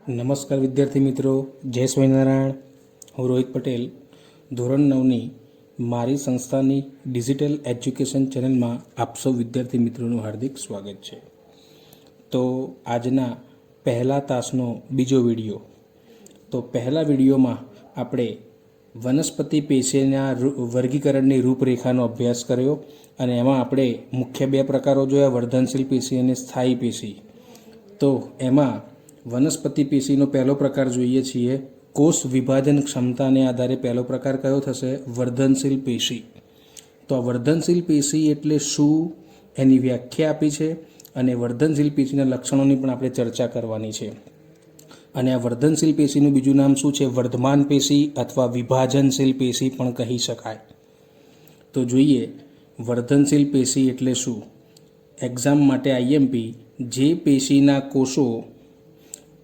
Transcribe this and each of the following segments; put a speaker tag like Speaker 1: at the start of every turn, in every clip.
Speaker 1: નમસ્કાર વિદ્યાર્થી મિત્રો, જય સ્વામિનારાયણ. હું રોહિત પટેલ ધોરણ 9ની મારી સંસ્થાની ડિજિટલ એજ્યુકેશન ચેનલમાં આપ સૌ વિદ્યાર્થી મિત્રોનું હાર્દિક સ્વાગત છે. તો આજના પહેલા તાસનો બીજો વિડીયો. તો પહેલા વિડીયોમાં આપણે વનસ્પતિ પેશીના વર્ગીકરણની રૂપરેખાનો અભ્યાસ કર્યો અને એમાં આપણે મુખ્ય બે પ્રકારો જોયા, વર્ધનશીલ પેશી અને સ્થાયી પેશી. તો એમાં વનસ્પતિ પેશીનો પહેલો પ્રકાર જોઈએ છીએ. કોષ વિભાજન ક્ષમતાને આધારે પહેલો પ્રકાર કયો થશે? વર્ધનશીલ પેશી. તો આ વર્ધનશીલ પેશી એટલે શું, એની વ્યાખ્યા આપી છે અને વર્ધનશીલ પેશીના લક્ષણોની પણ આપણે ચર્ચા કરવાની છે. અને આ વર્ધનશીલ પેશીનું બીજું નામ શું છે? વર્ધમાન પેશી અથવા વિભાજનશીલ પેશી પણ કહી શકાય. તો જોઈએ વર્ધનશીલ પેશી એટલે શું. એક્ઝામ માટે આઈએમપી, જે પેશીના કોષો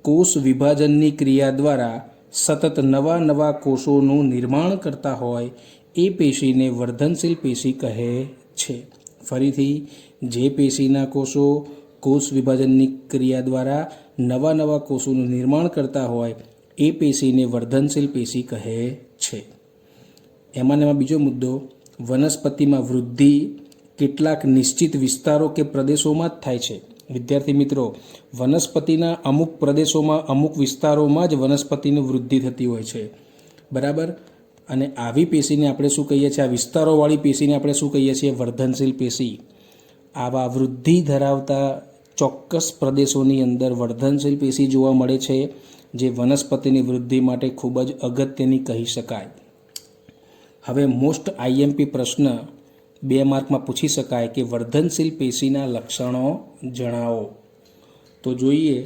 Speaker 1: કોષ વિભાજનની ક્રિયા દ્વારા સતત નવા કોષોનું નિર્માણ કરતા હોય એ પેશીને વર્ધનશીલ પેશી કહે છે. ફરીથી, જે પેશીના કોષો કોષ વિભાજનની ક્રિયા દ્વારા નવા કોષોનું નિર્માણ કરતા હોય એ પેશીને વર્ધનશીલ પેશી કહે છે. એમાં બીજો મુદ્દો, વનસ્પતિમાં વૃદ્ધિ કેટલાક નિશ્ચિત વિસ્તારો કે પ્રદેશોમાં જ થાય છે. વિદ્યાર્થી મિત્રો, વનસ્પતિના અમુક પ્રદેશોમાં, અમુક વિસ્તારોમાં જ વનસ્પતિની વૃદ્ધિ થતી હોય છે, બરાબર. અને આવી પેશીને આપણે શું કહીએ છીએ? આ વિસ્તારોવાળી પેશીને આપણે શું કહીએ છીએ? વર્ધનશીલ પેશી. આવા વૃદ્ધિ ધરાવતા ચોક્કસ પ્રદેશોની અંદર વર્ધનશીલ પેશી જોવા મળે છે, જે વનસ્પતિની વૃદ્ધિ માટે ખૂબ જ અગત્યની કહી શકાય. હવે મોસ્ટ આઈએમપી પ્રશ્ન 2 માર્કમાં પૂછી શકાય કે વર્ધનશીલ પેશીના લક્ષણો જણાવો. તો જોઈએ,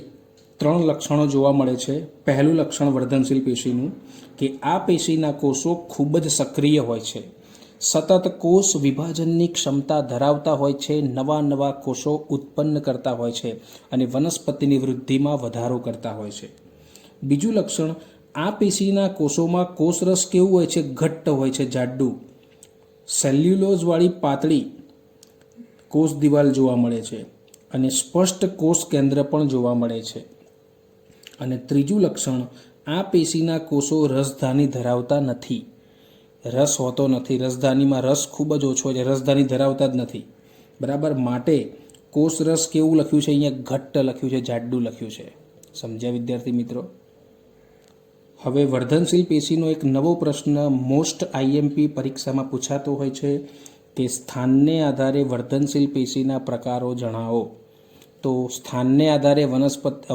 Speaker 1: 3 લક્ષણો જોવા મળે છે. પહેલું લક્ષણ વર્ધનશીલ પેશીનું કે આ પેશીના કોષો ખૂબ જ સક્રિય હોય છે, સતત કોષ વિભાજનની ક્ષમતા ધરાવતા હોય છે, નવા કોષો ઉત્પન્ન કરતા હોય છે અને વનસ્પતિની વૃદ્ધિમાં વધારો કરતા હોય છે. બીજું લક્ષણ, આ પેશીના કોષોમાં કોષરસ કેવું હોય છે? ઘટ્ટ હોય છે, જાડું, સેલ્યુલોઝવાળી પાતળી કોષ દિવાલ જોવા મળે છે અને સ્પષ્ટ કોષ કેન્દ્ર પણ જોવા મળે છે. અને ત્રીજું લક્ષણ, આ પેશીના કોષો રસધાની ધરાવતા નથી. રસ હોતો નથી, રસધાનીમાં રસ ખૂબ જ ઓછો છે, રસધાની ધરાવતા જ નથી, બરાબર. માટે કોષ રસ કેવું લખ્યું છે? અહીંયા ઘટ્ટ લખ્યું છે, જાડું લખ્યું છે. સમજ્યા વિદ્યાર્થી મિત્રો? હવે વર્ધનશીલ પેશીનો એક નવો પ્રશ્ન મોસ્ટ આઈએમપી પરીક્ષામાં પૂછાતો હોય છે કે સ્થાનને આધારે વર્ધનશીલ પેશીના પ્રકારો જણાવો. તો સ્થાનને આધારે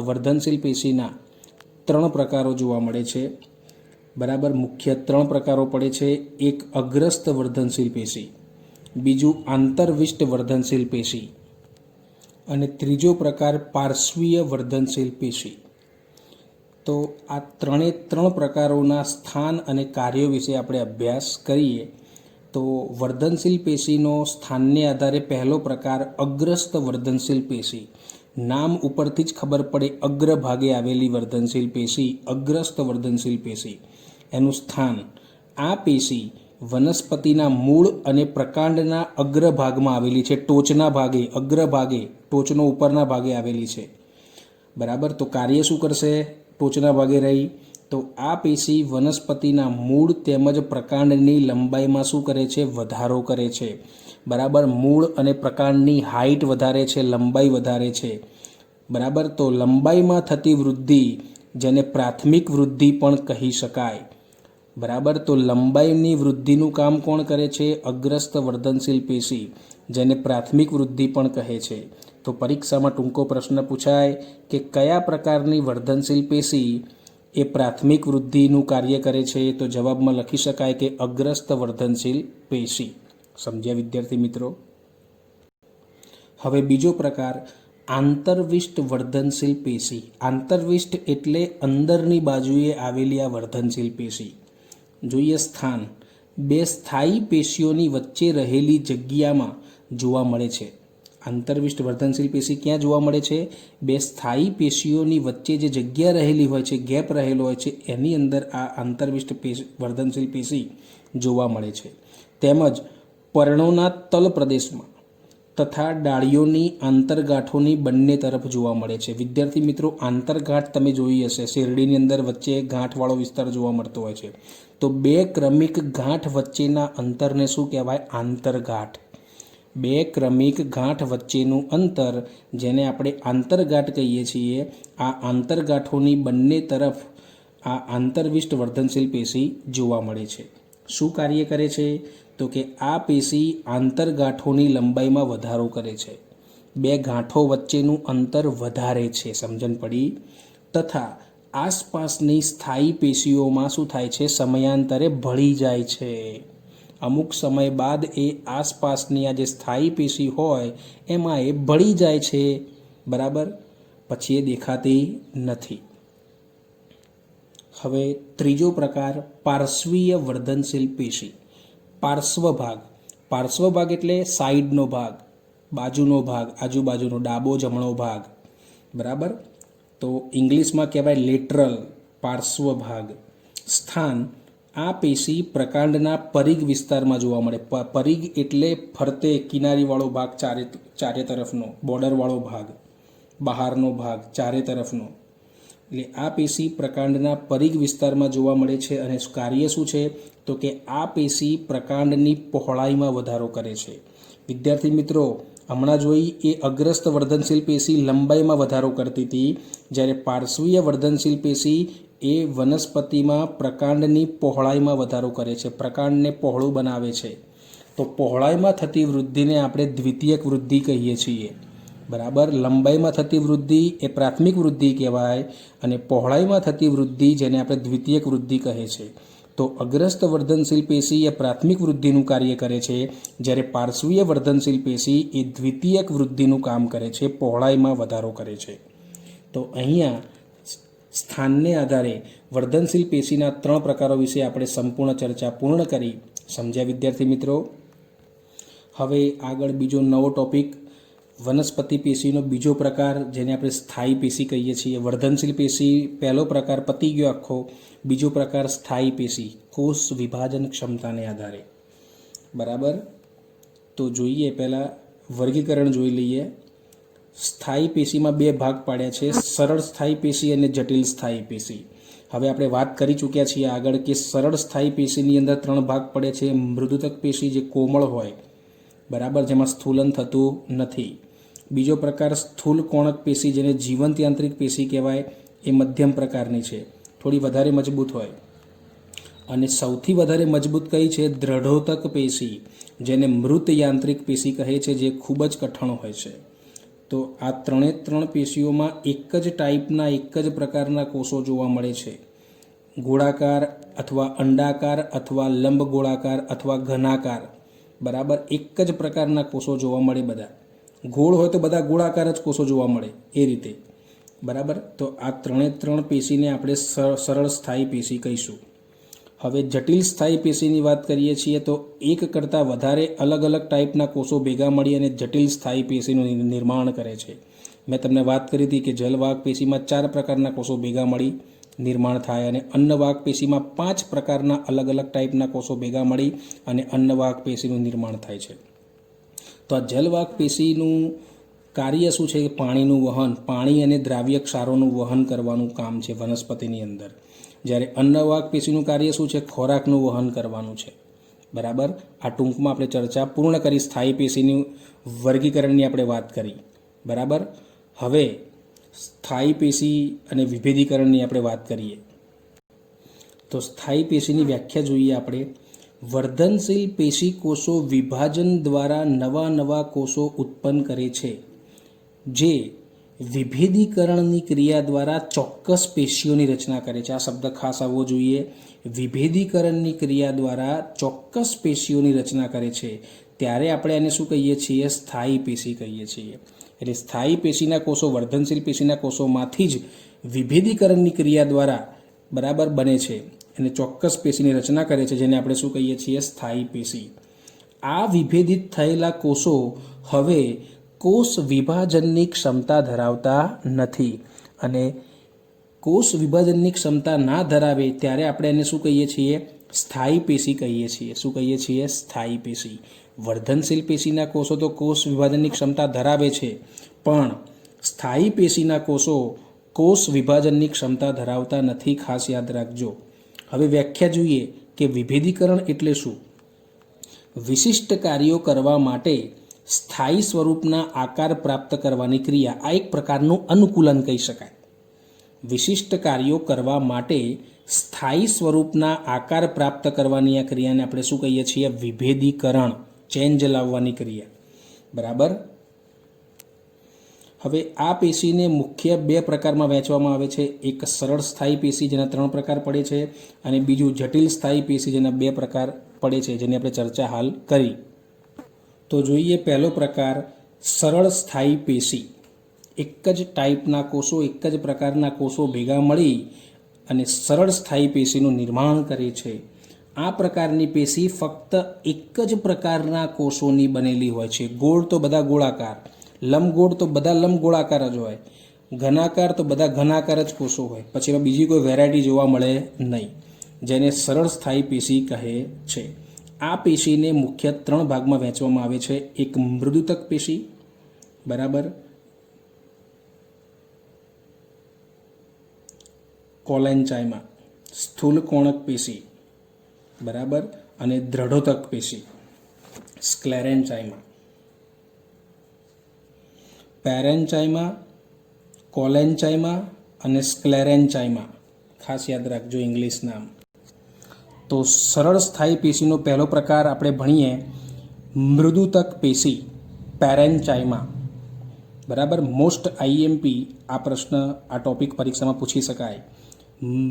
Speaker 1: વર્ધનશીલ પેશીના 3 પ્રકારો જોવા મળે છે, બરાબર. મુખ્ય 3 પ્રકારો પડે છે. એક અગ્રસ્ત વર્ધનશીલ પેશી, બીજું આંતરવિષ્ટ વર્ધનશીલ પેશી અને ત્રીજો પ્રકાર પાર્શ્વીય વર્ધનશીલ પેશી. તો આ 3 પ્રકારોના સ્થાન અને કાર્યો વિશે આપણે અભ્યાસ કરીએ. તો વર્ધનશીલ પેશીનો સ્થાનને આધારે પહેલો પ્રકાર અગ્રસ્ત વર્ધનશીલ પેશી. નામ ઉપરથી જ ખબર પડે, અગ્રભાગે આવેલી વર્ધનશીલ પેશી, અગ્રસ્ત વર્ધનશીલ પેશી. એનું સ્થાન, આ પેશી વનસ્પતિના મૂળ અને પ્રકાંડના અગ્રભાગમાં આવેલી છે, ટોચના ભાગે, અગ્રભાગે, ટોચનો ઉપરના ભાગે આવેલી છે, બરાબર. તો કાર્ય શું કરશે? ટોચના ભાગે રહી. તો આ પેશી વનસ્પતિના મૂળ તેમજ પ્રકાંડની લંબાઈમાં શું કરે છે? વધારો કરે છે, બરાબર. મૂળ અને પ્રકાંડની હાઇટ વધારે છે, લંબાઈ વધારે છે, બરાબર. તો લંબાઈમાં થતી વૃદ્ધિ, જેને પ્રાથમિક વૃદ્ધિ પણ કહી શકાય, બરાબર. તો લંબાઈની વૃદ્ધિનું કામ કોણ કરે છે? અગ્રસ્ત વર્ધનશીલ પેશી, જેને પ્રાથમિક વૃદ્ધિ પણ કહે છે. તો પરીક્ષામાં ટૂંકો પ્રશ્ન પૂછાય કે કયા પ્રકારની વર્ધનશીલ પેશી એ પ્રાથમિક વૃદ્ધિનું કાર્ય કરે છે? તો જવાબમાં લખી શકાય કે અગ્રસ્ત વર્ધનશીલ પેશી. સમજ્યા વિદ્યાર્થી મિત્રો? હવે બીજો પ્રકાર આંતરવિષ્ટ વર્ધનશીલ પેશી. આંતરવિષ્ટ એટલે અંદરની બાજુએ આવેલી આ વર્ધનશીલ પેશી. જોઈએ સ્થાન, 2 સ્થાયી પેશીઓની વચ્ચે રહેલી જગ્યામાં જોવા મળે છે. આંતરવિષ્ટ વર્ધનશીલ પેશી ક્યાં જોવા મળે છે? 2 સ્થાયી પેશીઓની વચ્ચે જે જગ્યા રહેલી હોય છે, ગેપ રહેલો હોય છે, એની અંદર આ આંતરવિષ્ટ વર્ધનશીલ પેશી જોવા મળે છે. તેમજ પર્ણોના તલ પ્રદેશમાં તથા ડાળીઓની આંતરગાંઠોની બંને તરફ જોવા મળે છે. વિદ્યાર્થી મિત્રો, આંતરગાંઠ તમે જોઈ હશે, શેરડીની અંદર વચ્ચે ગાંઠવાળો વિસ્તાર જોવા મળતો હોય છે. તો બે ક્રમિક ગાંઠ વચ્ચેના અંતરને શું કહેવાય? આંતરગાંઠ. બે ક્રમિક ગાંઠ વચ્ચેનું અંતર, જેને આપણે આંતરગાંઠ કહીએ છીએ, આ આંતરગાંઠોની બંને તરફ આ આંતરવિષ્ટ વર્ધનશીલ પેશી જોવા મળે છે. શું કાર્ય કરે છે? તો કે આ પેશી આંતરગાંઠોની લંબાઈમાં વધારો કરે છે. બે ગાંઠો વચ્ચેનું અંતર વધારે છે, સમજણ પડી? તથા આસપાસની સ્થાયી પેશીઓમાં શું થાય છે? સમયાંતરે ભળી જાય છે. અમુક સમય બાદ એ આસપાસની આ જે સ્થાયી પેશી હોય એમાં એ ભળી જાય છે. બરાબર? પછી એ દેખાતી નથી. હવે ત્રીજો પ્રકાર, પાર્શ્વીય વર્ધનશીલ પેશી. પાર્શ્વ ભાગ. પાર્શ્વ ભાગ એટલે સાઈડનો ભાગ, બાજુનો ભાગ, આજુબાજુનો ડાબો જમણો ભાગ. બરાબર? તો ઇંગ્લિશમાં કહેવાય લેટરલ, પાર્શ્વ ભાગ. સ્થાન, આ પેશી પ્રકાંડના પરિઘ વિસ્તારમાં જોવા મળે. પરિઘ એટલે ફરતે કિનારીવાળો ભાગ, ચારે તરફનો, બોર્ડરવાળો ભાગ, બહારનો ભાગ, ચારે તરફનો. એટલે આ પેશી પ્રકાંડના પરિઘ વિસ્તારમાં જોવા મળે છે. અને કાર્ય શું છે? તો કે આ પેશી પ્રકાંડની પહોળાઈમાં વધારો કરે છે. વિદ્યાર્થી મિત્રો, હમણાં જોઈ એ અગ્રસ્ત વર્ધનશીલ પેશી લંબાઈમાં વધારો કરતી હતી, જ્યારે પાર્શ્વીય વર્ધનશીલ પેશી એ વનસ્પતિમાં પ્રકાંડની પહોળાઈમાં વધારો કરે છે, પ્રકાંડને પહોળું બનાવે છે. તો પહોળાઈમાં થતી વૃદ્ધિને આપણે દ્વિતીયક વૃદ્ધિ કહીએ છીએ. બરાબર? લંબાઈમાં થતી વૃદ્ધિ એ પ્રાથમિક વૃદ્ધિ કહેવાય, અને પહોળાઈમાં થતી વૃદ્ધિ જેને આપણે દ્વિતીયક વૃદ્ધિ કહે છે. તો અગ્રસ્ત વર્ધનશીલ પેશી એ પ્રાથમિક વૃદ્ધિનું કાર્ય કરે છે, જ્યારે પાર્શ્વીય વર્ધનશીલ પેશી એ દ્વિતીયક વૃદ્ધિનું કામ કરે છે, પહોળાઈમાં વધારો કરે છે. તો અહીંયા સ્થાનને આધારે વર્ધનશીલ પેશીના 3 પ્રકારો વિશે આપણે સંપૂર્ણ ચર્ચા પૂર્ણ કરી. સમજ્યા વિદ્યાર્થી મિત્રો? હવે આગળ બીજો નવો ટોપિક, વનસ્પતિ પેશીનો બીજો પ્રકાર, જેને આપણે સ્થાયી પેશી કહીએ છીએ. વર્ધનશીલ પેશી પહેલો પ્રકાર પતી ગયો આખો. બીજો પ્રકાર સ્થાયી પેશી, કોષ વિભાજન ક્ષમતાને આધારે. બરાબર? તો જોઈએ, પહેલાં વર્ગીકરણ જોઈ લઈએ. સ્થાયી પેશીમાં 2 ભાગ પાડ્યા છે, સરળ સ્થાયી પેશી અને જટિલ સ્થાયી પેશી. હવે આપણે વાત કરી ચૂક્યા છીએ આગળ કે સરળ સ્થાયી પેશીની અંદર 3 ભાગ પડે છે. મૃદુતક પેશી જે કોમળ હોય, બરાબર, જેમાં સ્થૂલન થતું નથી. બીજો પ્રકાર સ્થૂલ કોણક પેશી, જેને જીવંત યાંત્રિક પેશી કહેવાય, એ મધ્યમ પ્રકારની છે, થોડી વધારે મજબૂત હોય. અને સૌથી વધારે મજબૂત કઈ છે? દ્રઢોતક પેશી, જેને મૃત યાંત્રિક પેશી કહે છે, જે ખૂબ જ કઠણ હોય છે. તો આ 3 પેશીઓમાં એક જ ટાઈપના, એક જ પ્રકારના કોષો જોવા મળે છે. ગોળાકાર અથવા અંડાકાર અથવા લંબ ગોળાકાર અથવા ઘનાકાર. બરાબર? એક જ પ્રકારના કોષો જોવા મળે. બધા ગોળ હોય તો બધા ગોળાકાર જ કોષો જોવા મળે, એ રીતે. બરાબર? તો આ 3 પેશીને આપણે સરળ સ્થાયી પેશી કહીશું. હવે જટિલ સ્થાયી પેશીની વાત કરીએ છીએ તો એક કરતાં વધારે અલગ અલગ ટાઈપના કોષો ભેગા મળી અને જટિલ સ્થાયી પેશીનું નિર્માણ કરે છે. મેં તમને વાત કરી હતી કે જલવાહક પેશીમાં 4 પ્રકારના કોષો ભેગા મળી નિર્માણ થાય, અને અન્નવાહક પેશીમાં 5 પ્રકારના અલગ અલગ ટાઈપના કોષો ભેગા મળી અને અન્નવાહક પેશીનું નિર્માણ થાય છે. તો આ જલવાહક પેશીનું કાર્ય શું છે? પાણીનું વહન, પાણી અને દ્રાવ્ય ક્ષારોનું વહન કરવાનું કામ છે વનસ્પતિની અંદર. જ્યારે અન્નવાહક પેશીનું કાર્ય શું છે? ખોરાકનું વહન કરવાનું છે. બરાબર? આ ટૂંકમાં આપણે ચર્ચા પૂર્ણ કરી. સ્થાયી પેશીનું વર્ગીકરણની આપણે વાત કરી. બરાબર? હવે સ્થાયી પેશી અને વિભેદીકરણની આપણે વાત કરીએ. તો સ્થાયી પેશીની વ્યાખ્યા જોઈએ આપણે. વર્ધનશીલ પેશી કોષો વિભાજન દ્વારા નવા કોષો ઉત્પન્ન કરે છે, જે વિભેદીકરણની ક્રિયા દ્વારા ચોક્કસ પેશીઓની રચના કરે છે. આ શબ્દ ખાસ આવવો જોઈએ. વિભેદીકરણની ક્રિયા દ્વારા ચોક્કસ પેશીઓની રચના કરે છે, ત્યારે આપણે એને શું કહીએ છીએ? સ્થાયી પેશી કહીએ છીએ. એટલે સ્થાયી પેશીના કોષો વર્ધનશીલ પેશીના કોષોમાંથી જ વિભેદીકરણની ક્રિયા દ્વારા બરાબર બને છે અને ચોક્કસ પેશીની રચના કરે છે, જેને આપણે શું કહીએ છીએ? સ્થાયી પેશી. આ વિભેદિત થયેલા કોષો હવે કોષ વિભાજનની ક્ષમતા ધરાવતા નથી, અને કોષ વિભાજનની ક્ષમતા ના ધરાવે ત્યારે આપણે એને શું કહીએ છીએ? સ્થાયી પેશી કહીએ છીએ. શું કહીએ છીએ? સ્થાયી પેશી. વર્ધનશીલ પેશીના કોષો તો કોષ વિભાજનની ક્ષમતા ધરાવે છે, પણ સ્થાયી પેશીના કોષો કોષ વિભાજનની ક્ષમતા ધરાવતા નથી. ખાસ યાદ રાખજો. હવે વ્યાખ્યા જોઈએ કે વિભેદીકરણ એટલે શું. વિશિષ્ટ કાર્યો કરવા માટે સ્થાયી સ્વરૂપના આકાર પ્રાપ્ત કરવાની ક્રિયા, આ એક પ્રકારનું અનુકૂલન કહી શકાય. વિશિષ્ટ કાર્યો કરવા માટે સ્થાયી સ્વરૂપના આકાર પ્રાપ્ત કરવાની આ ક્રિયાને આપણે શું કહીએ છીએ? વિભેદીકરણ, ચેન્જ લાવવાની ક્રિયા. બરાબર. હવે આ પેશીને મુખ્ય બે પ્રકારમાં વહેંચવામાં આવે છે. એક સરળ સ્થાયી પેશી, જેના 3 પ્રકાર પડે છે, અને બીજું જટિલ સ્થાયી પેશી, જેના 2 પ્રકાર પડે છે, જેની આપણે ચર્ચા હાલ કરી. તો જોઈએ પહેલો પ્રકાર, સરળ સ્થાયી પેશી. એક જ ટાઈપના કોષો, એક જ પ્રકારના કોષો ભેગા મળી અને સરળ સ્થાયી પેશીનું નિર્માણ કરે છે. આ પ્રકારની પેશી ફક્ત એક જ પ્રકારના કોષોની બનેલી હોય છે. ગોળ તો બધા ગોળાકાર, લંબગોળ તો બધા લંબગોળાકાર જ હોય, ઘનાકાર તો બધા ઘનાકાર જ કોષો હોય. પછી એમાં બીજી કોઈ વેરાયટી જોવા મળે નહીં, જેને સરળ સ્થાયી પેશી કહે છે. આ પેશીને મુખ્ય 3 ભાગમાં વહેંચવામાં આવે છે. એક મૃદુતક પેશી, બરાબર, કોલેન્ચાઇમા, સ્થૂલ કોણક પેશી, બરાબર, અને દ્રઢોતક પેશી, સ્ક્લેરેન્ચાઇમા. પેરેન્ચાઇમા, કોલેન્ચાઇમા અને સ્ક્લેરેન્ચાઇમા. ખાસ યાદ રાખજો ઇંગ્લિશ નામ. તો સરળ સ્થાયી પેશીનો પહેલો પ્રકાર આપણે ભણીએ, મૃદુતક પેશી, પેરેન્ચાઇમા. બરાબર. મોસ્ટ આઈએમપી આ પ્રશ્ન, આ ટોપિક પરીક્ષામાં પૂછી શકાય.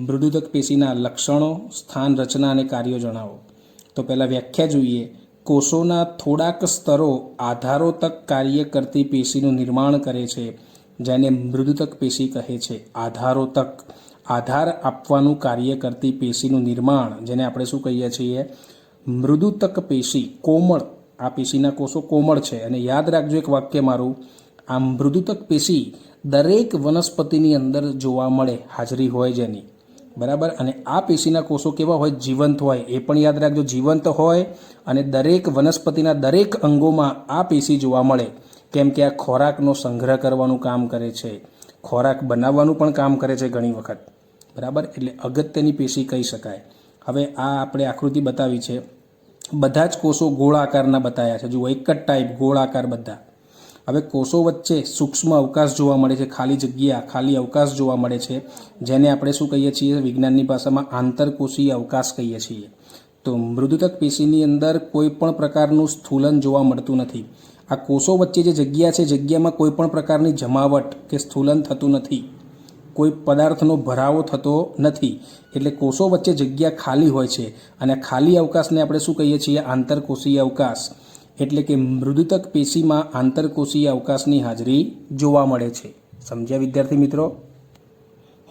Speaker 1: મૃદુતક પેશીના લક્ષણો, સ્થાન, રચના અને કાર્યો જણાવો. તો પહેલાં વ્યાખ્યા જોઈએ. કોષોના થોડાક સ્તરો આધારો તક કાર્ય કરતી પેશીનું નિર્માણ કરે છે, જેને મૃદુતક પેશી કહે છે. આધારો તક, આધાર આપવાનું કાર્ય કરતી પેશીનું નિર્માણ, જેને આપણે શું કહીએ છીએ? મૃદુતક પેશી. કોમળ, આ પેશીના કોષો કોમળ છે. અને યાદ રાખજો એક વાક્ય મારું, આ મૃદુતક પેશી દરેક વનસ્પતિની અંદર જોવા મળે, હાજરી હોય જેની. બરાબર. અને આ પેશીના કોષો કેવા હોય? જીવંત હોય. એ પણ યાદ રાખજો, જીવંત હોય. અને દરેક વનસ્પતિના દરેક અંગોમાં આ પેશી જોવા મળે, કેમ કે આ ખોરાકનો સંગ્રહ કરવાનું કામ કરે છે, ખોરાક બનાવવાનું પણ કામ કરે છે ઘણી વખત. બરાબર. એટલે અગત્યની પેશી કહી શકાય. હવે આ આપણે આકૃતિ બતાવી છે, બધા જ કોષો ગોળાકારના બતાવ્યા છે. જુઓ, એક જ ટાઈપ, ગોળાકાર બધા. હવે કોષો વચ્ચે સૂક્ષ્મ અવકાશ જોવા મળે છે, ખાલી જગ્યા, ખાલી અવકાશ જોવા મળે છે, જેને આપણે શું કહીએ છીએ? વિજ્ઞાનની ભાષામાં આંતરકોષીય અવકાશ કહીએ છીએ. તો મૃદુતક પેશીની અંદર કોઈ પણ પ્રકારનું સ્થૂલન જોવા મળતું નથી. આ કોષો વચ્ચે જે જગ્યા છે, જગ્યામાં કોઈ પણ પ્રકારની જમાવટ કે સ્થૂલન થતું નથી, કોઈ પદાર્થનો ભરાવો થતો નથી. એટલે કોષો વચ્ચે જગ્યા ખાલી હોય છે. અને ખાલી અવકાશને આપણે શું કહીએ છીએ? આંતરકોષીય અવકાશ. એટલે કે મૃદુતક પેશીમાં આંતરકોષીય અવકાશની હાજરી જોવા મળે છે. સમજ્યા વિદ્યાર્થી મિત્રો?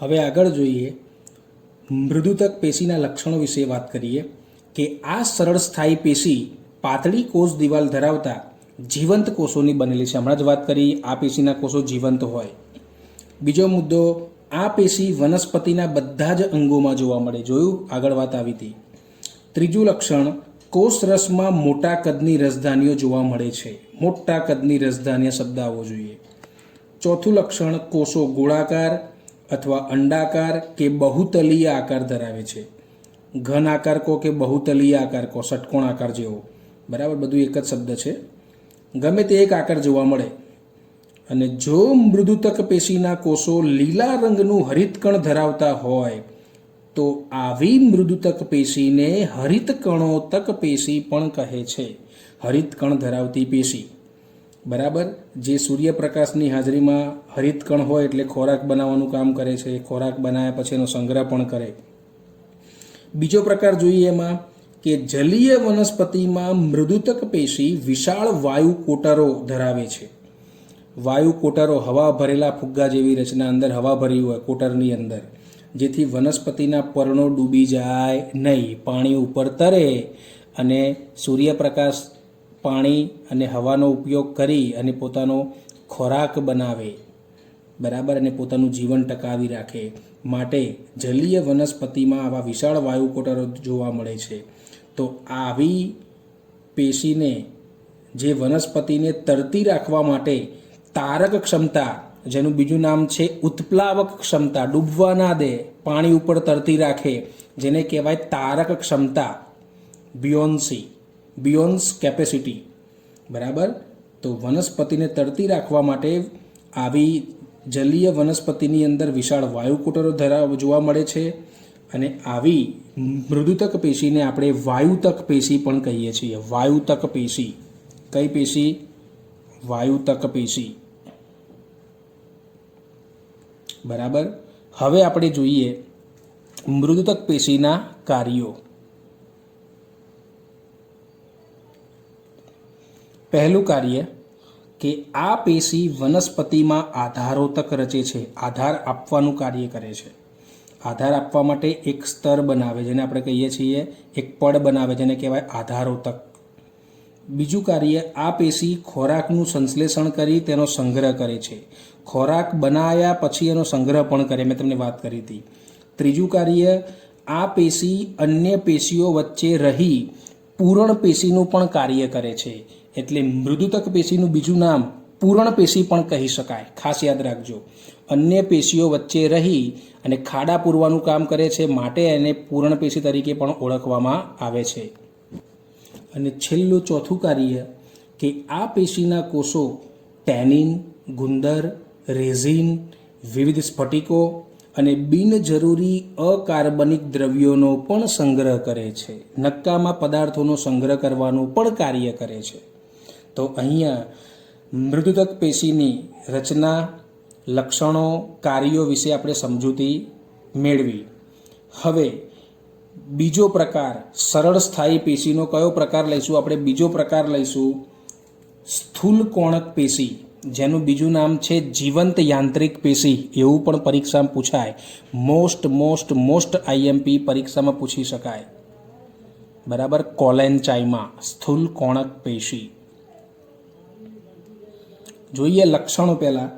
Speaker 1: હવે આગળ જોઈએ, મૃદુતક પેશીના લક્ષણો વિશે વાત કરીએ કે આ સરળ સ્થાયી પેશી પાતળી કોષ દિવાલ ધરાવતા જીવંત કોષોની બનેલી છે. હમણાં જ વાત કરી, આ પેશીના કોષો જીવંત હોય. બીજો મુદ્દો, આ પેશી વનસ્પતિના બધા જ અંગોમાં જોવા મળે. જોયું, આગળ વાત આવી હતી. ત્રીજું લક્ષણ, કોષ રસમાં મોટા કદની રસધાનીઓ જોવા મળે છે. મોટા કદની રસધાનીય શબ્દ આવવો જોઈએ. ચોથું લક્ષણ, કોષો ગોળાકાર અથવા અંડાકાર કે બહુતલીય આકાર ધરાવે છે. ઘન આકાર કહો કે બહુતલીય આકાર કહો, ષટકોણ આકાર જેવો. બરાબર, બધું એક જ શબ્દ છે. ગમે તે એક આકાર જોવા મળે. અને જો મૃદુતક પેશીના કોષો લીલા રંગનું હરિતકણ ધરાવતા હોય તો આવી મૃદુતક પેશીને હરિતકણોતક પેશી પણ કહે છે. હરિતકણ ધરાવતી પેશી. બરાબર. જે સૂર્યપ્રકાશની હાજરીમાં હરિતકણ હોય એટલે ખોરાક બનાવવાનું કામ કરે છે, ખોરાક બનાવ્યા પછી એનો સંગ્રહ પણ કરે. બીજો પ્રકાર જોઈએ એમાં કે જલીય વનસ્પતિમાં મૃદુતક પેશી વિશાળ વાયુ કોટરો ધરાવે છે. વાયુ કોટરો, હવા ભરેલા ફુગ્ગા જેવી રચના, અંદર હવા ભરી હોય કોટરની અંદર, જેથી વનસ્પતિના પર્ણો ડૂબી જાય નહીં, પાણી ઉપર તરે અને સૂર્યપ્રકાશ, પાણી અને હવાનો ઉપયોગ કરી અને પોતાનો ખોરાક બનાવે. બરાબર. અને પોતાનું જીવન ટકાવી રાખે માટે જલીય વનસ્પતિમાં આવા વિશાળ વાયુ કોટરો જોવા મળે છે. તો આવી પેશીને જે વનસ્પતિને તરતી રાખવા માટે તારક ક્ષમતા, જેનું બીજું નામ છે ઉત્પ્લાવક ક્ષમતા, ડૂબવા ના દે, પાણી ઉપર તરતી રાખે, જેને કહેવાય તારક ક્ષમતા, બિયોન્સ કેપેસિટી. બરાબર. તો વનસ્પતિને તરતી રાખવા માટે આવી જલીય વનસ્પતિની અંદર વિશાળ વાયુકોટરો જોવા મળે છે અને આવી મૃદુતક પેશીને આપણે વાયુતક પેશી પણ કહીએ છીએ. વાયુતક પેશી. કઈ પેશી? વાયુતક પેશી. બરાબર. હવે આપણે જોઈએ મૃદુતક પેશીના કાર્યો. પહેલું કાર્ય કે આ પેશી વનસ્પતિમાં આધારોતક રચે છે, આધાર આપવાનું કાર્ય કરે છે. આધાર આપવા માટે એક સ્તર બનાવે, જેને આપણે કહીએ છીએ એક પડ બનાવે, જેને કહેવાય આધારોતક. બીજું કાર્ય, આ પેશી ખોરાકનું સંશ્લેષણ કરી તેનો સંગ્રહ કરે છે. ખોરાક બનાવ્યા પછી એનો સંગ્રહ પણ કરે, મેં તમને વાત કરી હતી. ત્રીજું કાર્ય, આ પેશી અન્ય પેશીઓ વચ્ચે રહી પૂરણ પેશીનું પણ કાર્ય કરે છે. એટલે મૃદુતક પેશીનું બીજું નામ પૂરણ પેશી પણ કહી શકાય. ખાસ યાદ રાખજો, અન્ય પેશીઓ વચ્ચે રહી અને ખાડા પૂરવાનું કામ કરે છે, માટે એને પૂરણ પેશી તરીકે પણ ઓળખવામાં આવે છે. અને છેલ્લું ચોથું કાર્ય કે આ પેશીના કોષો ટેનિન, ગુંદર, રેઝિન, વિવિધ સ્ફટિકો અને બિનજરૂરી અકાર્બનિક દ્રવ્યોનો પણ સંગ્રહ કરે છે. નક્કામાં પદાર્થોનો સંગ્રહ કરવાનું પણ કાર્ય કરે છે. તો અહીંયા મૃદુતક પેશીની રચના, લક્ષણો, કાર્યો વિશે આપણે સમજૂતી મેળવી. હવે બીજો પ્રકાર, સરળ સ્થાયી પેશીનો કયો પ્રકાર લઈશું? આપણે બીજો પ્રકાર લઈશું સ્થૂલ કોણક પેશી, જેનું બીજું નામ છે જીવંત યાંત્રિક પેશી. એવું પણ પરીક્ષામાં પૂછાય. મોસ્ટ આઈએમપી પરીક્ષામાં પૂછી શકાય. બરાબર. કોલેન્ચાઇમા સ્થૂલ કોણક પેશી. જોઈએ લક્ષણો પહેલા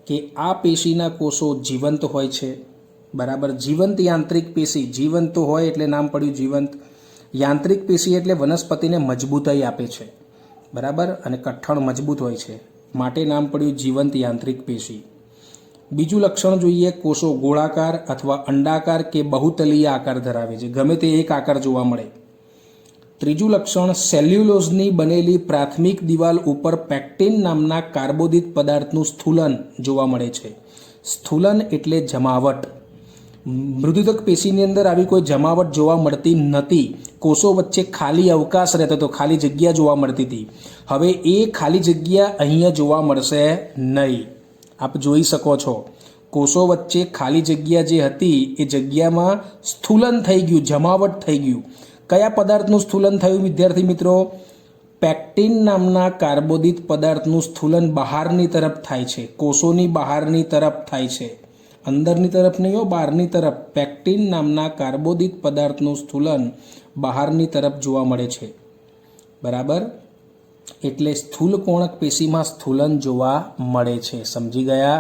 Speaker 1: કે આ પેશીના કોષો જીવંત હોય છે. બરાબર. જીવંત યાંત્રિક પેશી, જીવંત હોય એટલે નામ પડ્યું જીવંત. યાંત્રિક પેશી એટલે વનસ્પતિને મજબૂતાઈ આપે છે. બરાબર. અને કઠણ મજબૂત હોય છે, માટે નામ પડ્યું જીવંત યાંત્રિક પેશી. બીજું લક્ષણ જોઈએ, કોષો ગોળાકાર અથવા અંડાકાર કે બહુતલીય આકાર ધરાવે છે. ગમે તે એક આકાર જોવા મળે. ત્રીજું લક્ષણ, સેલ્યુલોઝની બનેલી પ્રાથમિક દિવાલ ઉપર પેક્ટિન નામના કાર્બોદિત પદાર્થનું સ્થૂલન જોવા મળે છે. સ્થૂલન એટલે જમાવટ. મૃદુતક પેશીની અંદર આવી કોઈ જમાવટ જોવા મળતી નથી. કોષો વચ્ચે ખાલી અવકાશ રહેતો હતો, ખાલી જગ્યા જોવા મળતી હતી. હવે એ ખાલી જગ્યા અહીંયા જોવા મળશે નહીં. આપ જોઈ શકો છો, કોષો વચ્ચે ખાલી જગ્યા જે હતી એ જગ્યામાં સ્થૂલન થઈ ગયું, જમાવટ થઈ ગયું. કયા પદાર્થનું સ્થૂલન થયું વિદ્યાર્થી મિત્રો? પેક્ટિન નામના કાર્બોદિત પદાર્થનું સ્થૂલન બહારની તરફ થાય છે, કોષોની બહારની તરફ થાય છે. અંદરની તરફ નહીં હો, બહારની તરફ. પેક્ટિન નામના કાર્બોદિત પદાર્થનું સ્થૂલન બહારની તરફ જોવા મળે છે. બરાબર. એટલે સ્થૂલ કોણક પેશીમાં સ્થૂલન જોવા મળે છે. સમજી ગયા?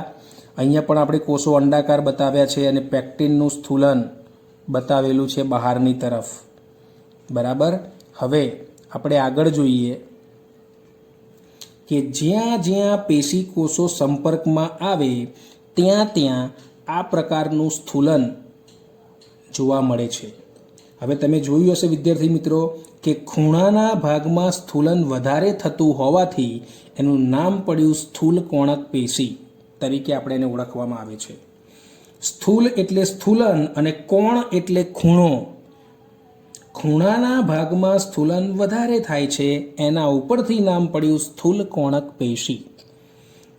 Speaker 1: અહીંયા પણ આપણે કોષો અંડાકાર બતાવ્યા છે અને પેક્ટિનનું સ્થૂલન બતાવેલું છે બહારની તરફ. બરાબર. હવે આપણે આગળ જોઈએ કે જ્યાં જ્યાં પેશી કોષો સંપર્કમાં આવે ત્યાં આ પ્રકારનું સ્થૂલન જોવા મળે છે. હવે તમે જોયું હશે વિદ્યાર્થી મિત્રો કે ખૂણાના ભાગમાં સ્થૂલન વધારે થતું હોવાથી એનું નામ પડ્યું સ્થૂલ કોણક પેશી તરીકે આપણે એને ઓળખવામાં આવે છે. સ્થૂલ એટલે સ્થૂલન અને કોણ એટલે ખૂણો. ખૂણાના ભાગમાં સ્થૂલન વધારે થાય છે, એના ઉપરથી નામ પડ્યું સ્થૂલ કોણક પેશી.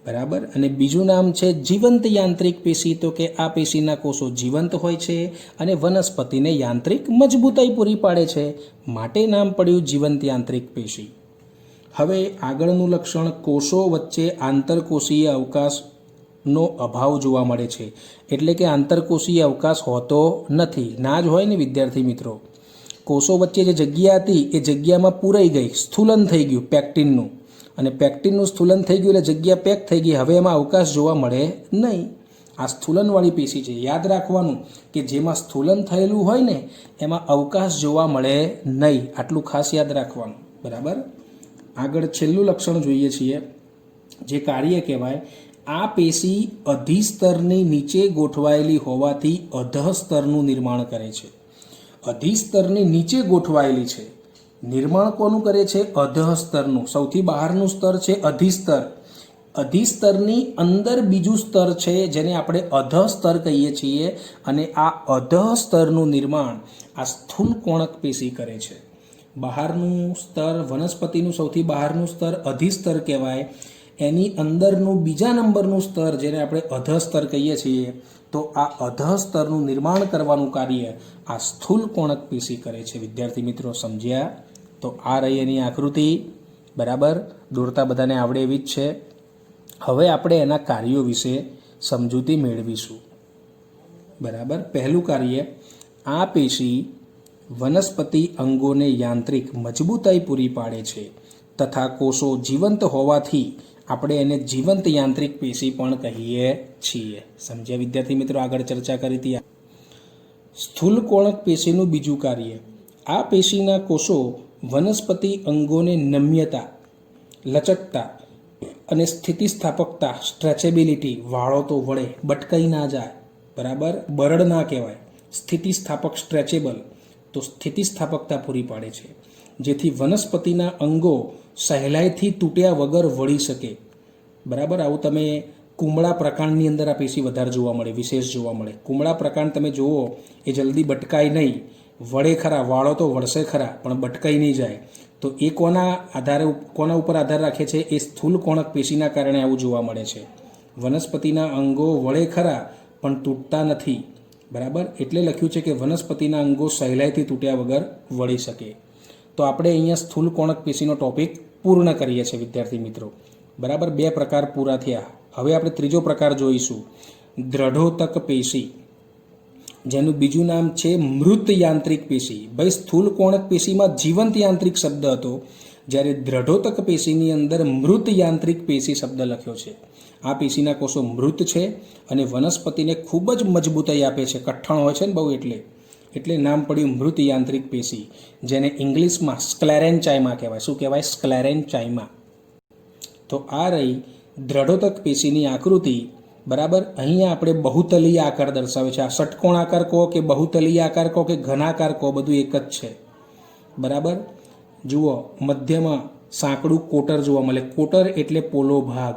Speaker 1: બરાબર. અને બીજું નામ છે જીવંત યાંત્રિક પેશી. તો કે આ પેશીના કોષો જીવંત હોય છે અને વનસ્પતિને યાંત્રિક મજબૂતાઈ પૂરી પાડે છે, માટે નામ પડ્યું જીવંત યાંત્રિક પેશી. હવે આગળનું લક્ષણ, કોષો વચ્ચે આંતરકોષીય અવકાશનો અભાવ જોવા મળે છે. એટલે કે આંતરકોષીય અવકાશ હોતો નથી. ના જ હોય ને વિદ્યાર્થી મિત્રો. કોષો વચ્ચે જે જગ્યા હતી એ જગ્યામાં પૂરાઈ ગઈ, સ્થૂલન થઈ ગયું પેક્ટિનનું, અને પેક્ટિનનું સ્થૂલન થઈ ગયું એટલે જગ્યા પેક થઈ ગઈ. હવે એમાં અવકાશ જોવા મળે નહીં. આ સ્થૂલનવાળી પેશી છે. યાદ રાખવાનું કે જેમાં સ્થૂલન થયેલું હોય ને એમાં અવકાશ જોવા મળે નહીં. આટલું ખાસ યાદ રાખવાનું. બરાબર. આગળ છેલ્લું લક્ષણ જોઈએ છીએ, જે કાર્ય કહેવાય. આ પેશી અધિસ્તરની નીચે ગોઠવાયેલી હોવાથી અધઃ સ્તરનું નિર્માણ કરે છે. અધિસ્તરની નીચે ગોઠવાયેલી છે. નિર્માણ કોનું કરે છે? અધઃ સ્તરનું. સૌથી બહારનું સ્તર છે અધિસ્તર. અધિસ્તરની અંદર બીજું સ્તર છે, જેને આપણે અધઃ સ્તર કહીએ છીએ. અને આ અધઃ સ્તરનું નિર્માણ આ સ્થૂલ કોણક પેશી કરે છે. બહારનું સ્તર, વનસ્પતિનું સૌથી બહારનું સ્તર અધિસ્તર કહેવાય. એની અંદરનું બીજા નંબરનું સ્તર, જેને આપણે અધઃ સ્તર કહીએ છીએ, તો આ અધઃ સ્તરનું નિર્માણ કરવાનું કાર્ય આ સ્થૂલ કોણક પેશી કરે છે. વિદ્યાર્થી મિત્રો સમજ્યા? તો આ રહી એની આકૃતિ. બરાબર, દોરતા બધાને આવડે એવી જ છે. હવે આપણે એના કાર્યો વિશે સમજૂતી મેળવીશું. બરાબર, પહેલું કાર્ય, આ પેશી વનસ્પતિ અંગોને યાંત્રિક મજબૂતાઈ પૂરી પાડે છે તથા કોષો જીવંત હોવાથી આપણે એને જીવંત યાંત્રિક પેશી પણ કહીએ છીએ. સમજ્યા વિદ્યાર્થી મિત્રો? આગળ ચર્ચા કરી હતી. સ્થૂલ કોણક પેશીનું બીજું કાર્ય, આ પેશીના કોષો વનસ્પતિ અંગોને નમ્યતા, લચકતા અને સ્થિતિસ્થાપકતા, સ્ટ્રેચેબિલિટી, વાળો તો વળે, બટકાઈ ના જાય, બરાબર, બરડ ના કહેવાય, સ્થિતિસ્થાપક, સ્ટ્રેચેબલ, તો સ્થિતિસ્થાપકતા પૂરી પાડે છે, જેથી વનસ્પતિના અંગો સહેલાઈથી તૂટ્યા વગર વળી શકે. બરાબર, આવું તમે કુમળા પ્રકાંડની અંદર આ પેશી વધારે જોવા મળે, વિશેષ જોવા મળે. કુમળા પ્રકાંડ તમે જુઓ એ જલ્દી બટકાય નહીં, વળે ખરા, વાળો તો વળશે ખરા પણ બટકાઈ નહીં જાય. તો એ કોના ઉપર આધાર રાખે છે? એ સ્થૂલ કોણક પેશીના કારણે આવું જોવા મળે છે. વનસ્પતિના અંગો વળે ખરા પણ તૂટતા નથી. બરાબર, એટલે લખ્યું છે કે વનસ્પતિના અંગો સહેલાઈથી તૂટ્યા વગર વળી શકે. તો આપણે અહીંયા સ્થૂલ કોણક પેશીનો ટોપિક પૂર્ણ કરીએ છીએ વિદ્યાર્થી મિત્રો. બરાબર, 2 પ્રકાર પૂરા થયા. હવે આપણે ત્રીજો પ્રકાર જોઈશું, દ્રઢોતક પેશી, જેનું બીજું નામ છે મૃત યાંત્રિક પેશી. ભાઈ, સ્થૂલ કોણક પેશીમાં જીવંત યાંત્રિક શબ્દ હતો, જ્યારે દ્રઢોતક પેશીની અંદર મૃત યાંત્રિક પેશી શબ્દ લખ્યો છે. આ પેશીના કોષો મૃત છે અને વનસ્પતિને ખૂબ જ મજબૂતાઈ આપે છે. કઠણ હોય છે ને બહુ, એટલે નામ પડ્યું મૃત યાંત્રિક પેશી, જેને ઇંગ્લિશમાં સ્ક્લેરેન્ચાઇમા કહેવાય. શું કહેવાય? સ્ક્લેરેન્ચાઇમા. તો આ રહી દ્રઢોતક પેશીની આકૃતિ. બરાબર, અહીંયા આપણે બહુતલીય આકાર દર્શાવે છે. આ ષટકોણ આકાર કહો કે બહુતલીય આકાર કહો કે ઘનાકાર કહો, બધું એક જ છે. બરાબર, જુઓ મધ્યમાં સાંકડું કોટર જોવા મળે. કોટર એટલે પોલો ભાગ,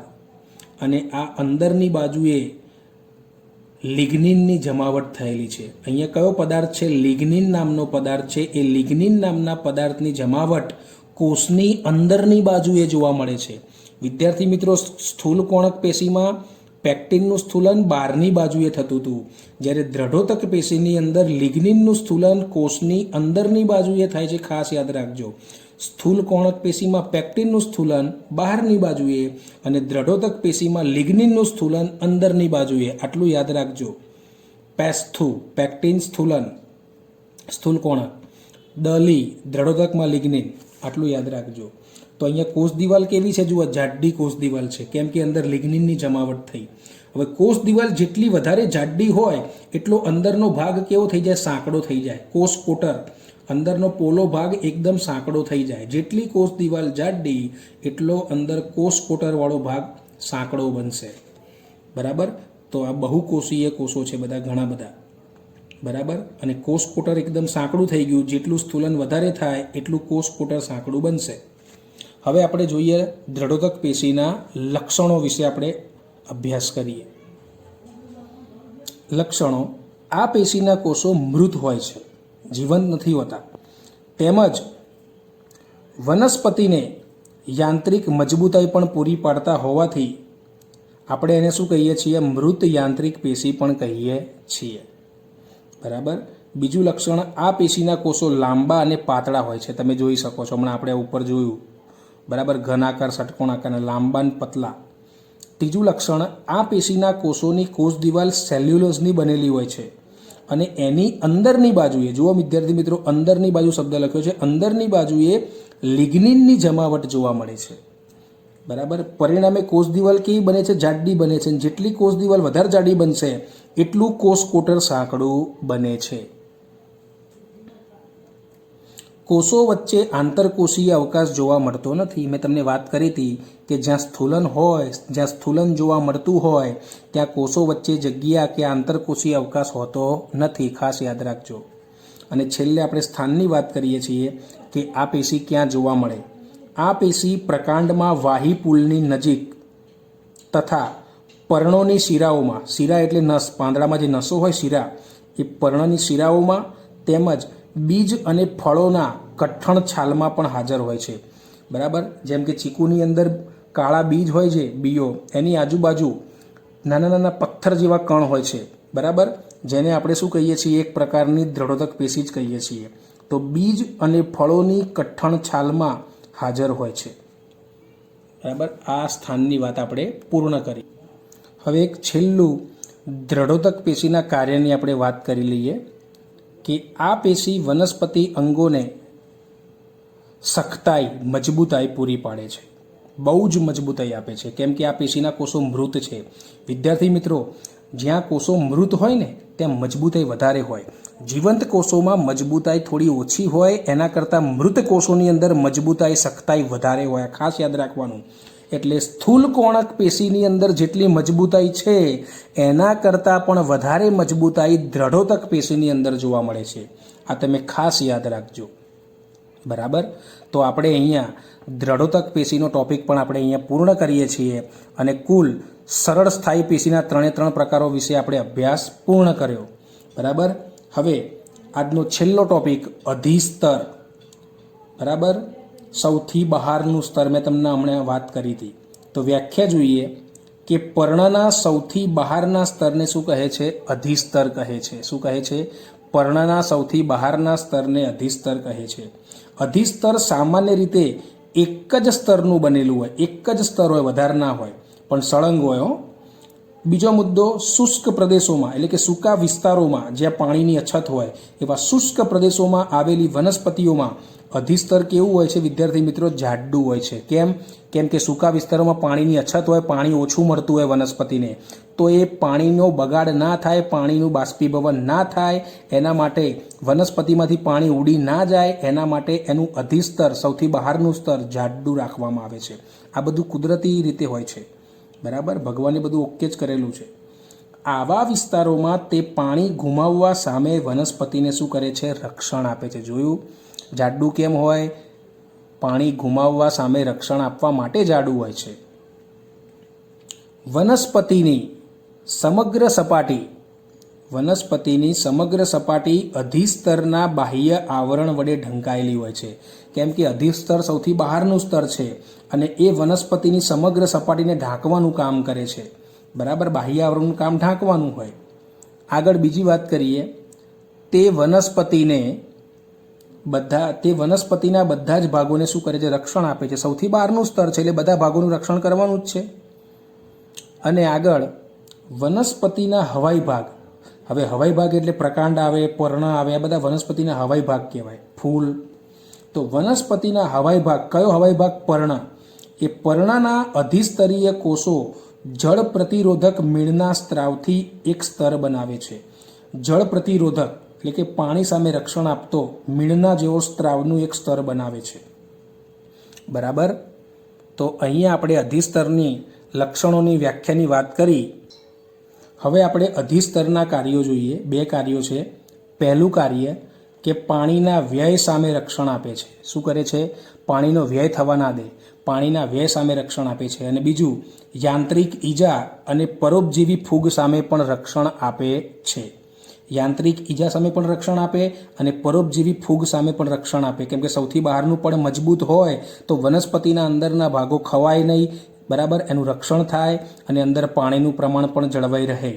Speaker 1: અને આ અંદરની બાજુએ લિગ્નિનની જમાવટ થયેલી છે. અહીંયા કયો પદાર્થ છે? લિગ્નિન નામનો પદાર્થ છે. એ લિગ્નિન નામના પદાર્થની જમાવટ કોષની અંદરની બાજુએ જોવા મળે છે. વિદ્યાર્થી મિત્રો, સ્થૂલ કોણક પેશીમાં પેક્ટિનનું સ્થૂલન બહારની બાજુએ થતું હતું, જ્યારે દ્રઢોતક પેશીની અંદર લિગ્નિનનું સ્થૂલન કોષની અંદરની બાજુએ થાય છે. ખાસ યાદ રાખજો, સ્થૂલ કોણક પેશીમાં પેક્ટિનનું સ્થૂલન બહારની બાજુએ અને દ્રઢોતક પેશીમાં લિગ્નિનનું સ્થૂલન અંદરની બાજુએ. આટલું યાદ રાખજો. પેસ્થુ, પેક્ટિન સ્થૂલન, સ્થૂલ કોણક, દલી, દ્રઢોતકમાં લિગ્નિન. આટલું યાદ રાખજો. તો અહીંયા કોષ દિવાલ કેવી છે? જુઓ, જાડી કોષ દિવાલ છે, કેમ કે અંદર લિગ્નિનની જમાવટ થઈ. હવે કોષ દિવાલ જેટલી વધારે જાડી હોય એટલો અંદરનો ભાગ કેવો થઈ જાય? સાંકડો થઈ જાય. કોષ કોટર, અંદરનો પોલો ભાગ એકદમ સાંકડો થઈ જાય. જેટલી કોષ દિવાલ જાડી એટલો અંદર કોષ કોટરવાળો ભાગ સાંકડો બનશે. બરાબર, તો આ બહુકોષીય કોષો છે બધા, ઘણા બધા. બરાબર, અને કોષ કોટર એકદમ સાંકડું થઈ ગયું. જેટલું સ્થૂલન વધારે થાય એટલું કોષ કોટર સાંકડું બનશે. હવે આપણે જોઈએ દ્રઢોતક પેશીના લક્ષણો વિશે આપણે અભ્યાસ કરીએ. લક્ષણો, આ પેશીના કોષો મૃત હોય છે, જીવંત નથી હોતા. તેમજ વનસ્પતિને યાંત્રિક મજબૂતાઈ પણ પૂરી પાડતા હોવાથી આપણે એને શું કહીએ છીએ? મૃત યાંત્રિક પેશી પણ કહીએ છીએ. બરાબર, બીજું લક્ષણ, આ પેશીના કોષો લાંબા અને પાતળા હોય છે. તમે જોઈ શકો છો, હમણાં આપણે ઉપર જોયું. બરાબર, ઘનાકાર, ષટકોણાકાર અને લાંબા અને પતલા. ત્રીજું લક્ષણ, આ પેશીના કોષોની કોષ દિવાલ સેલ્યુલોઝની બનેલી હોય છે અને એની અંદરની બાજુએ, જુઓ વિદ્યાર્થી મિત્રો, અંદરની બાજુ શબ્દ લખ્યો છે, અંદરની બાજુએ લિગ્નિનની જમાવટ જોવા મળે છે. બરાબર, પરિણામે કોષ દિવાલ કેવી બને છે? જાડી બને છે. જેટલી કોષ દિવાલ વધારે જાડી બનશે એટલું કોષ કોટર સાંકડું બને છે. કોષો વચ્ચે આંતરકોષીય અવકાશ જોવા મળતો નથી. મેં તમને વાત કરી હતી કે જ્યાં સ્થૂલન હોય, જ્યાં સ્થૂલન જોવા મળતું હોય ત્યાં કોષો વચ્ચે જગ્યા કે આંતરકોષીય અવકાશ હોતો નથી, ખાસ યાદ રાખજો. અને છેલ્લે આપણે સ્થાનની વાત કરીએ છીએ કે આ પેશી ક્યાં જોવા મળે. આ પેશી પ્રકાંડમાં વાહી પુલની નજીક તથા પર્ણોની શિરાઓમાં, શિરા એટલે નસ, પાંદડામાં જે નસો હોય શિરા, એ પર્ણની શિરાઓમાં તેમજ બીજ અને ફળોના કઠણ છાલમાં પણ હાજર હોય છે. બરાબર, જેમ કે ચીકુની અંદર કાળા બીજ હોય છે, બીઓ, એની આજુબાજુ નાના નાના પથ્થર જેવા કણ હોય છે. બરાબર, જેને આપણે શું કહીએ છીએ, એક પ્રકારની દ્રઢોદક પેશી જ કહીએ છીએ. તો બીજ અને ફળોની કઠણ છાલમાં હાજર હોય છે. બરાબર, આ સ્થાનની વાત આપણે પૂર્ણ કરી. હવે એક છેલ્લું દ્રઢોદક પેશીના કાર્યની આપણે વાત કરી લઈએ કે આ પેશી વનસ્પતિ અંગોને સખ્તાઈ, મજબૂતાઈ પૂરી પાડે છે. બહુ જ મજબૂતાઈ આપે છે, કેમ કે આ પેશીના કોષો મૃત છે. વિદ્યાર્થી મિત્રો, જ્યાં કોષો મૃત હોય ને ત્યાં મજબૂતાઈ વધારે હોય. જીવંત કોષોમાં મજબૂતાઈ થોડી ઓછી હોય, એના કરતાં મૃત કોષોની અંદર મજબૂતાઈ, સખ્તાઈ વધારે હોય. ખાસ યાદ રાખવાનું. એટલે સ્થૂલ કોણક પેશીની અંદર જેટલી મજબૂતાઈ છે એના કરતાં પણ વધારે મજબૂતાઈ દ્રઢોદક પેશીની અંદર જોવા મળે છે. આ તમે ખાસ યાદ રાખજો. બરાબર, તો આપણે અહીંયા દ્રઢોદક પેશીનો ટોપિક પણ આપણે અહીંયા પૂર્ણ કરીએ છીએ અને કુલ સરળ સ્થાયી પેશીના 3 પ્રકારો વિશે આપણે અભ્યાસ પૂર્ણ કર્યો. બરાબર, હવે આજનો છેલ્લો ટોપિક અધિસ્તર. બરાબર, સૌથી બહારનું સ્તર મેં તમને હમણાં વાત કરી હતી. તો વ્યાખ્યા જોઈએ કે પર્ણના સૌથી બહારના સ્તરને શું કહે છે? અધિસ્તર કહે છે. શું કહે છે? પર્ણના સૌથી બહારના સ્તરને અધિસ્તર કહે છે. અધિસ્તર સામાન્ય રીતે એક જ સ્તરનું બનેલું હોય, એક જ સ્તર હોય, વધારે ના હોય, પણ સળંગ હોય. બીજો મુદ્દો, શુષ્ક પ્રદેશોમાં એટલે કે સૂકા વિસ્તારોમાં જ્યાં પાણીની અછત હોય એવા શુષ્ક પ્રદેશોમાં આવેલી વનસ્પતિઓમાં અધિસ્તર કેવું હોય છે વિદ્યાર્થી મિત્રો? જાડું હોય છે. કેમ કે સૂકા વિસ્તારોમાં પાણીની અછત હોય, પાણી ઓછું મળતું હોય વનસ્પતિને, તો એ પાણીનો બગાડ ના થાય, પાણીનું બાષ્પીભવન ના થાય, એના માટે વનસ્પતિમાંથી પાણી ઉડી ના જાય, એના માટે એનું અધિસ્તર, સૌથી બહારનું સ્તર જાડું રાખવામાં આવે છે. આ બધું કુદરતી રીતે હોય છે. બરાબર, ભગવાને બધું ઓકે જ કરેલું છે. આવા વિસ્તારોમાં તે પાણી ગુમાવવા સામે વનસ્પતિને શું કરે છે? રક્ષણ આપે છે. જોયું જાડું કેમ હોય? પાણી ગુમાવવા સામે રક્ષણ આપવા માટે જાડું હોય છે. વનસ્પતિની સમગ્ર સપાટી અધિસ્તરના બાહ્ય આવરણ વડે ઢંકાયેલી હોય છે. કેમ કે અધિસ્તર સૌથી બહારનું સ્તર છે અને એ વનસ્પતિની સમગ્ર સપાટીને ઢાંકવાનું કામ કરે છે. બરાબર, બાહ્ય આવરણનું કામ ઢાંકવાનું હોય. આગળ બીજી વાત કરીએ, તે વનસ્પતિના બધા જ ભાગોને શું કરે છે? રક્ષણ આપે છે. સૌથી બહારનું સ્તર છે એટલે બધા ભાગોનું રક્ષણ કરવાનું જ છે. અને આગળ વનસ્પતિના હવાઈ ભાગ. હવે હવાઈ ભાગ એટલે પ્રકાંડ આવે, પર્ણ આવે, આ બધા વનસ્પતિના હવાઈ ભાગ કહેવાય. ફૂલ. તો વનસ્પતિના હવાઈ ભાગ, કયો હવાઈ ભાગ? પર્ણ. એ પર્ણના અધિસ્તરીય કોષો જળ પ્રતિરોધક મીણના સ્ત્રાવથી એક સ્તર બનાવે છે. જળ પ્રતિરોધક એટલે કે પાણી સામે રક્ષણ આપતો મીણના જેવો સ્ત્રાવનું એક સ્તર બનાવે છે. બરાબર, તો અહીંયા આપણે અધિસ્તરની લક્ષણોની વ્યાખ્યાની વાત કરી. હવે આપણે અધિસ્તરના કાર્યો જોઈએ. 2 કાર્યો છે. પહેલું કાર્ય કે પાણીના વ્યય સામે રક્ષણ આપે છે. શું કરે છે? પાણીનો વ્યય થવા ના દે, પાણીના વ્યય સામે રક્ષણ આપે છે. અને બીજું, યાંત્રિક ઈજા અને પરોપજીવી ફૂગ સામે પણ રક્ષણ આપે છે. યાંત્રિક ઈજા સામે પણ રક્ષણ આપે અને પરોપજીવી ફૂગ સામે પણ રક્ષણ આપે. કેમ કે સૌથી બહારનું પણ મજબૂત હોય તો વનસ્પતિના અંદરના ભાગો ખવાય નહીં. બરાબર, એનું રક્ષણ થાય અને અંદર પાણીનું પ્રમાણ પણ જળવાઈ રહે.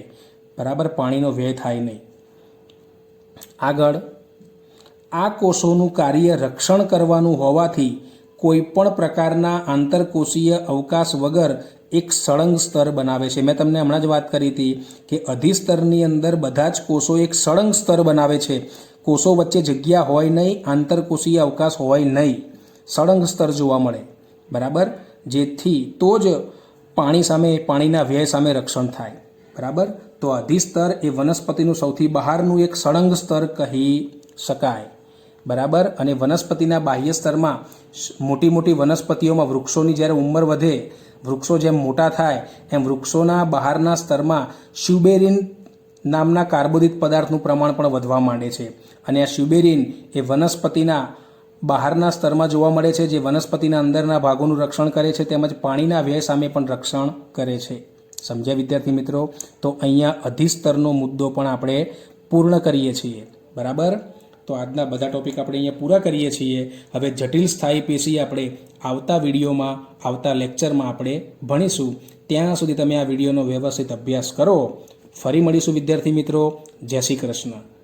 Speaker 1: બરાબર, પાણીનો વ્યય થાય નહીં. આગળ, આ કોષોનું કાર્ય રક્ષણ કરવાનું હોવાથી કોઈપણ પ્રકારના આંતરકોષીય અવકાશ વગર એક સળંગ સ્તર બનાવે છે. મેં તમને હમણાં જ વાત કરી હતી કે અધિસ્તરની અંદર બધા જ કોષો એક સળંગ સ્તર બનાવે છે. કોષો વચ્ચે જગ્યા હોય નહીં, આંતરકોષીય અવકાશ હોય નહીં, સળંગ સ્તર જોવા મળે. બરાબર, જેથી તો જ પાણી સામે, પાણીના વ્યય સામે રક્ષણ થાય. બરાબર, તો અધિસ્તર એ વનસ્પતિનું સૌથી બહારનું એક સળંગ સ્તર કહી શકાય. બરાબર. અને વનસ્પતિના બાહ્ય સ્તરમાં મોટી મોટી વનસ્પતિઓમાં વૃક્ષોની જ્યારે ઉંમર વધે, વૃક્ષો જેમ મોટા થાય એમ વૃક્ષોના બહારના સ્તરમાં સ્યુબેરિન નામના કાર્બોદિત પદાર્થનું પ્રમાણ પણ વધવા માંડે છે. અને આ સ્યુબેરિન એ વનસ્પતિના બહારના સ્તરમાં જોવા મળે છે, જે વનસ્પતિના અંદરના ભાગોનું રક્ષણ કરે છે તેમજ પાણીના વ્યય સામે પણ રક્ષણ કરે છે. સમજ્યા વિદ્યાર્થી મિત્રો? તો અહીંયા અધિસ્તરનો મુદ્દો પણ આપણે પૂર્ણ કરીએ છીએ. બરાબર. તો આજના બધા ટોપિક આપણે અહીંયા પૂરા કરીએ છીએ. હવે જટિલ સ્થાયી પેશી આપણે આવતા વિડીયોમાં, આવતા લેક્ચરમાં આપણે ભણીશું. ત્યાં સુધી તમે આ વિડીયોનો વ્યવસ્થિત અભ્યાસ કરો. ફરી મળીશું વિદ્યાર્થી મિત્રો. જય શ્રી કૃષ્ણ.